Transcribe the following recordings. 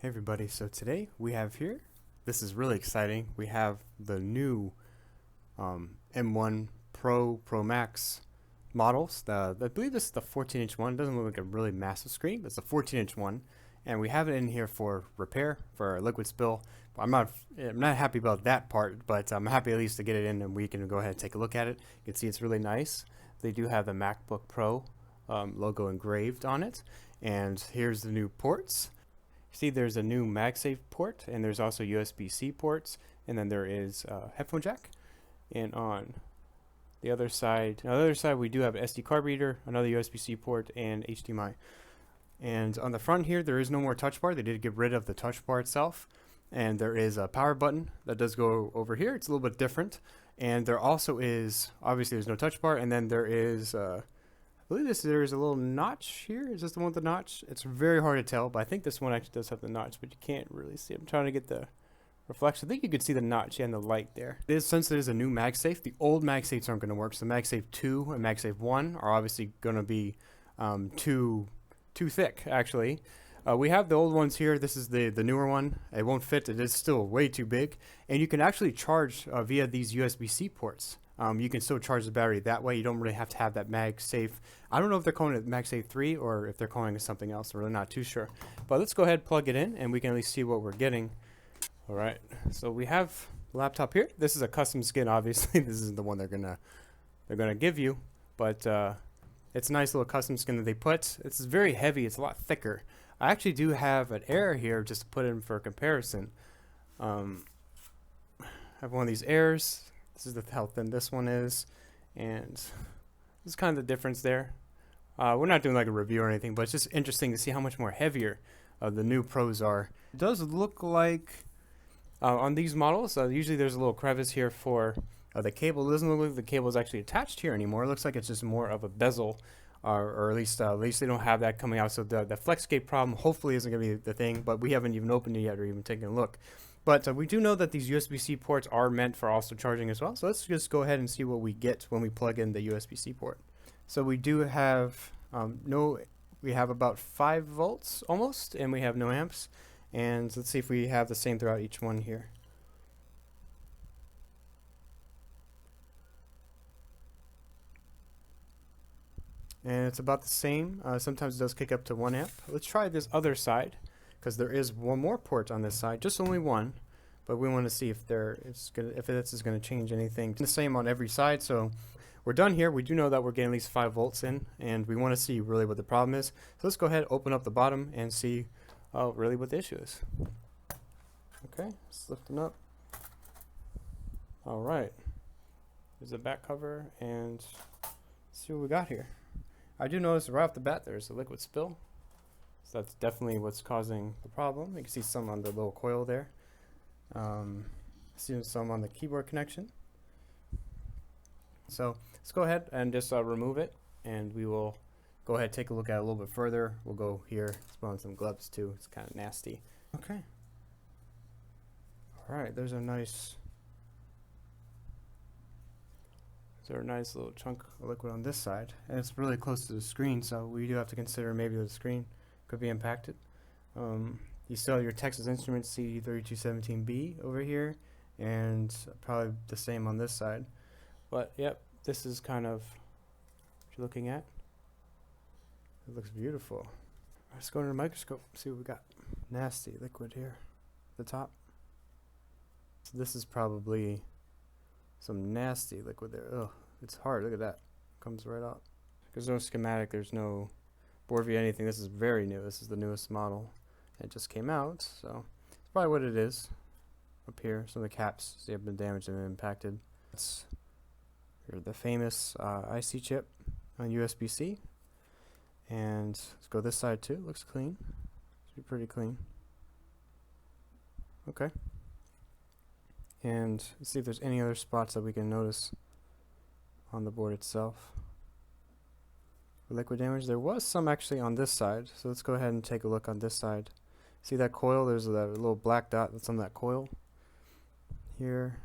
Hey everybody, so today we have here, this is really exciting, we have the new M1 Pro Max models. I believe this is the 14-inch one. It doesn't look like a really massive screen, but it's a 14-inch one. And we have it in here for repair, for a liquid spill. I'm not happy about that part, but I'm happy at least to get it in and we can go ahead and take a look at it. You can see it's really nice. They do have the MacBook Pro logo engraved on it. And here's the new ports. See, there's a new MagSafe port, and there's also USB-C ports, and then there is a headphone jack. And on the other side, we do have an SD card reader, another USB-C port, and HDMI. And on the front here, there is no more touch bar. They did get rid of the touch bar itself, and there is a power button that does go over here. It's a little bit different, and there also is, obviously there's no touch bar, and then there is I believe there's a little notch here. Is this the one with the notch? It's very hard to tell, but I think this one actually does have the notch, but you can't really see. I'm trying to get the reflection. I think you could see the notch and the light there. Since there's a new MagSafe, the old MagSafes aren't going to work. So MagSafe 2 and MagSafe 1 are obviously going to be too thick, actually. We have the old ones here. This is the newer one. It won't fit. It is still way too big. And you can actually charge via these USB-C ports. You can still charge the battery that way. You don't really have to have that MagSafe. I don't know if they're calling it MagSafe 3 or if they're calling it something else. I'm really not too sure. But let's go ahead and plug it in and we can at least see what we're getting. All right. So we have the laptop here. This is a custom skin, obviously. This isn't the one they're gonna give you, but it's a nice little custom skin that they put. It's very heavy. It's a lot thicker. I actually do have an Air here just to put in for comparison. I have one of these Airs. This is how thin this one is, and this is kind of the difference there. We're not doing like a review or anything, but it's just interesting to see how much more heavier the new Pros are. It does look like on these models, usually there's a little crevice here for the cable. It doesn't look like the cable is actually attached here anymore. It looks like it's just more of a bezel, or at least they don't have that coming out. So the FlexGate problem hopefully isn't going to be the thing, but we haven't even opened it yet or even taken a look. But we do know that these USB-C ports are meant for also charging as well. So let's just go ahead and see what we get when we plug in the USB-C port. So we do have we have about 5 volts almost, and we have no amps. And let's see if we have the same throughout each one here. And it's about the same. Sometimes it does kick up to 1 amp. Let's try this other side, because there is one more port on this side, just only one, but we want to see if this is going to change anything. It's the same on every side, so we're done here. We do know that we're getting at least 5 volts in, and we want to see really what the problem is. So let's go ahead, open up the bottom, and see really what the issue is. Okay, let's lift them up. All right, there's the back cover, and let's see what we got here. I do notice right off the bat there's a liquid spill. So that's definitely what's causing the problem. You can see some on the little coil there. See some on the keyboard connection. So let's go ahead and just remove it, and we will go ahead and take a look at it a little bit further. We'll go here. Let's put on some gloves too. It's kind of nasty. Okay. All right. There's a nice little chunk of liquid on this side, and it's really close to the screen, so we do have to consider maybe the screen could be impacted. You still have your Texas Instruments CD3217B over here, and probably the same on this side. But yep, this is kind of what you're looking at. It looks beautiful. Let's go under the microscope, see what we got. Nasty liquid here at the top. So this is probably some nasty liquid there. Ugh, it's hard. Look at that. Comes right out. There's no schematic. There's no board view, anything. This is very new. This is the newest model. It just came out, so it's probably what it is. Up here, some of the caps see have been damaged and impacted. That's the famous IC chip on USB-C. And let's go this side too. Looks clean. Should be pretty clean. Okay. And let's see if there's any other spots that we can notice on the board itself. For liquid damage, there was some actually on this side, so let's go ahead and take a look on this side. See that coil? There's that little black dot that's on that coil here.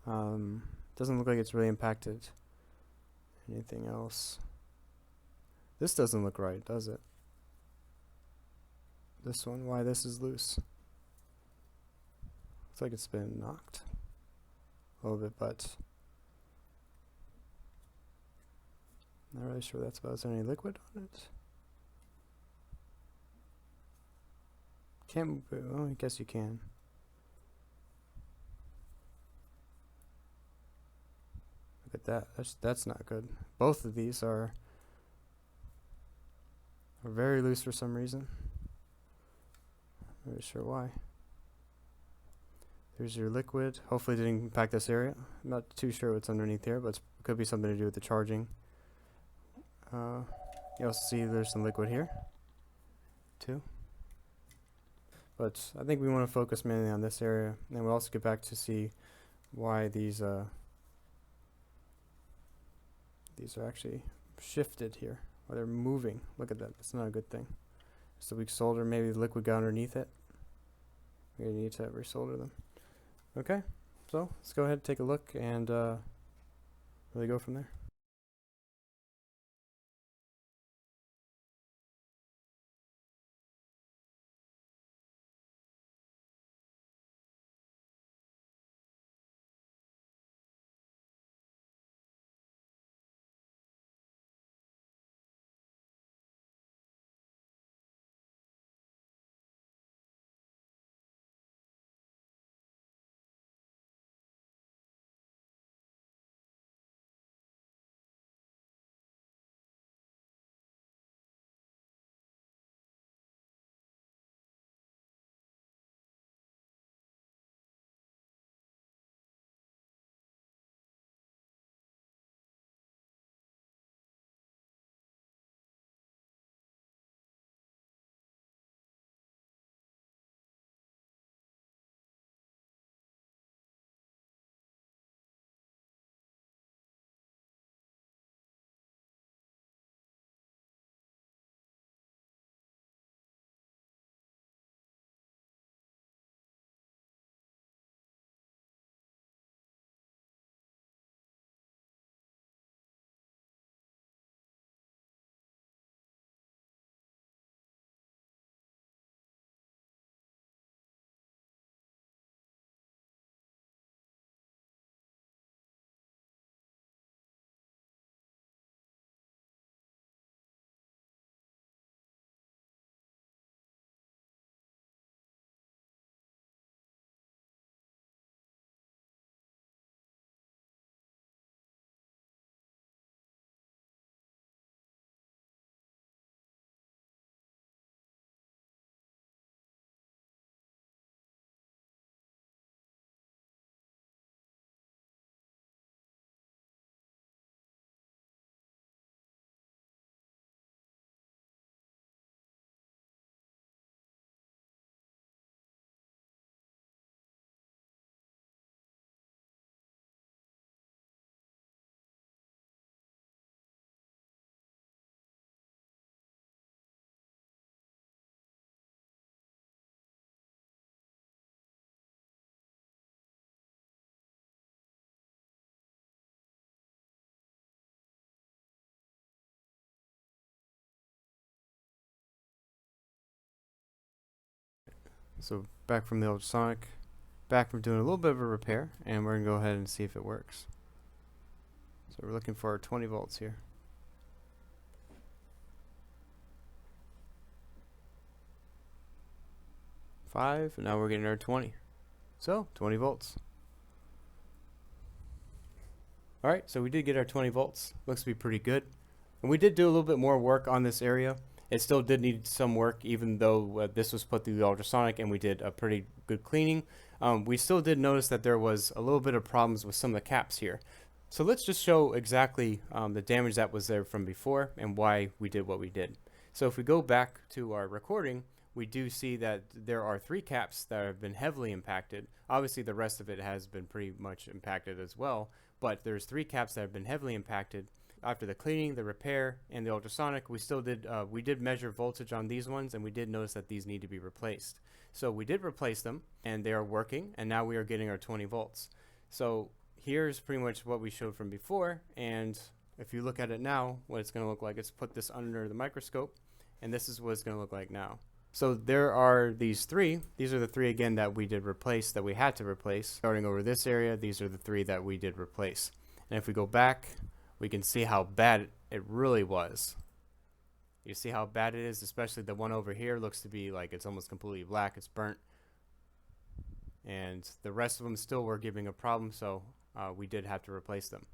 Doesn't look like it's really impacted. Anything else? This doesn't look right, does it? this one, why this is loose. Looks like it's been knocked a little bit, but not really sure that's about. Is there any liquid on it? Can't move it. Well, I guess you can. Look at that. That's not good. Both of these are very loose for some reason. Not really sure why. There's your liquid. Hopefully it didn't impact this area. I'm not too sure what's underneath there, but it could be something to do with the charging. You also see there's some liquid here too. But I think we want to focus mainly on this area, and we'll also get back to see why these are actually shifted here, or they're moving. Look at that. That's not a good thing. It's the weak solder. Maybe the liquid got underneath it. We need to resolder them. Okay, so let's go ahead and take a look and really go from there. So back from the ultrasonic, back from doing a little bit of a repair, and we're gonna go ahead and see if it works. So we're looking for our 20 volts here. 5, and now we're getting our 20. So 20 volts. Alright, so we did get our 20 volts. Looks to be pretty good. And we did do a little bit more work on this area. It still did need some work, even though this was put through the ultrasonic and we did a pretty good cleaning. We still did notice that there was a little bit of problems with some of the caps here. So let's just show exactly the damage that was there from before and why we did what we did. So if we go back to our recording, we do see that there are 3 caps that have been heavily impacted. Obviously the rest of it has been pretty much impacted as well, but there's 3 caps that have been heavily impacted. After the cleaning, the repair, and the ultrasonic, we did measure voltage on these ones, and we did notice that these need to be replaced. So we did replace them, and they are working, and now we are getting our 20 volts. So here's pretty much what we showed from before, and if you look at it now, what it's going to look like is put this under the microscope, and this is what it's going to look like now. So there are these three. These are the three again that we did replace, that we had to replace. Starting over this area, these are the three that we did replace. And if we go back, we can see how bad it really was. You see how bad it is, especially the one over here looks to be like it's almost completely black, it's burnt. And the rest of them still were giving a problem, so we did have to replace them.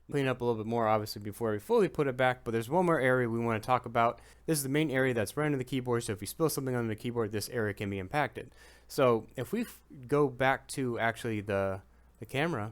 Clean up a little bit more obviously before we fully put it back, but there's one more area we want to talk about. This is the main area that's right under the keyboard, so if you spill something on the keyboard, this area can be impacted. So if we go back to actually the camera,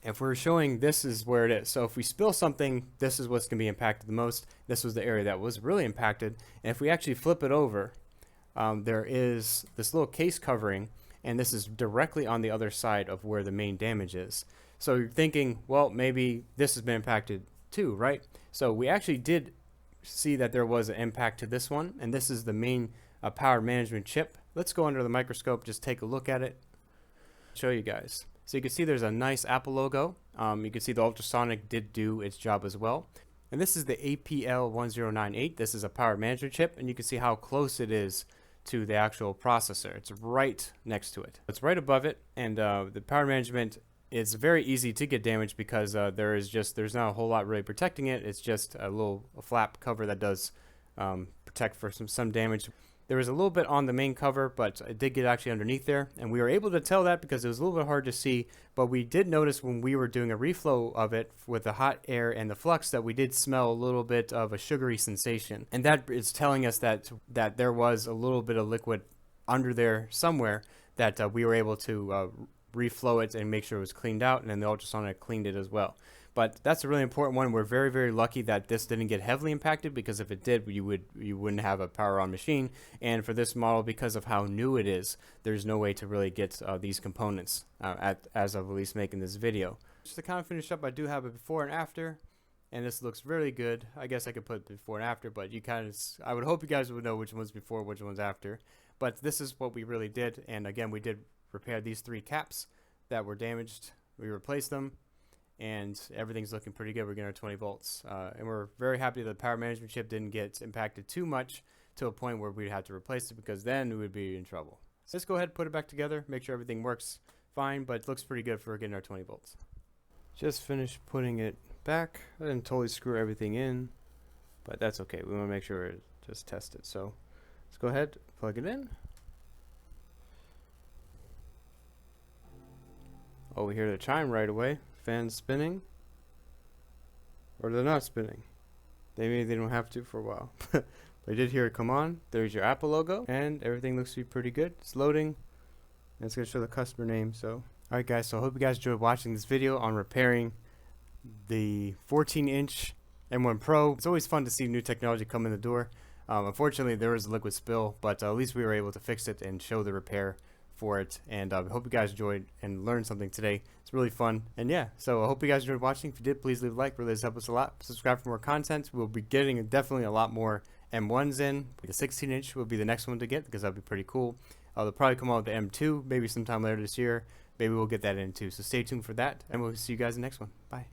if we're showing, this is where it is. So if we spill something, this is what's going to be impacted the most. This was the area that was really impacted. And if we actually flip it over, there is this little case covering, and this is directly on the other side of where the main damage is. So you're thinking, well, maybe this has been impacted too, right? So we actually did see that there was an impact to this one, and this is the main power management chip. Let's go under the microscope, just take a look at it, show you guys. So you can see there's a nice Apple logo. You can see the Ultrasonic did do its job as well. And this is the APL1098. This is a power management chip, and you can see how close it is to the actual processor. It's right next to it. It's right above it, and the power management, it's very easy to get damaged because there's not a whole lot really protecting it. It's just a flap cover that does protect for some damage. There was a little bit on the main cover, but it did get actually underneath there, and we were able to tell that because it was a little bit hard to see, but we did notice when we were doing a reflow of it with the hot air and the flux that we did smell a little bit of a sugary sensation, and that is telling us that there was a little bit of liquid under there somewhere that we were able to reflow it and make sure it was cleaned out, and then the Ultrasonic cleaned it as well. But that's a really important one. We're very, very lucky that this didn't get heavily impacted, because if it did, you wouldn't have a power on machine. And for this model, because of how new it is, there's no way to really get these components as of at least making this video. Just to kind of finish up, I do have a before and after, and this looks really good. I guess I could put before and after, but I would hope you guys would know which one's before, which one's after. But this is what we really did, and again, we did repair these three caps that were damaged. We replaced them, and everything's looking pretty good. We're getting our 20 volts, and we're very happy that the power management chip didn't get impacted too much to a point where we'd have to replace it, because then we would be in trouble. So let's go ahead and put it back together, make sure everything works fine, but it looks pretty good for getting our 20 volts. Just finished putting it back. I didn't totally screw everything in, but that's okay. We want to make sure it just test it. So let's go ahead, plug it in. Oh, we hear the chime right away. Fans spinning. Or they're not spinning. Maybe they don't have to for a while. But I did hear it come on. There's your Apple logo, and everything looks to be pretty good. It's loading, and it's going to show the customer name. So, alright guys, so I hope you guys enjoyed watching this video on repairing the 14-inch M1 Pro. It's always fun to see new technology come in the door. Unfortunately, there was a liquid spill, but at least we were able to fix it and show the repair for it, and I hope you guys enjoyed and learned something today. It's really fun, and yeah, so I hope you guys enjoyed watching. If you did, please leave a like. Really does help us a lot. Subscribe for more content. We'll be getting definitely a lot more M1s in. The 16-inch will be the next one to get, because that'll be pretty cool. They'll probably come out with the M2 maybe sometime later this year. Maybe we'll get that in too, so stay tuned for that, and we'll see you guys in the next one. Bye.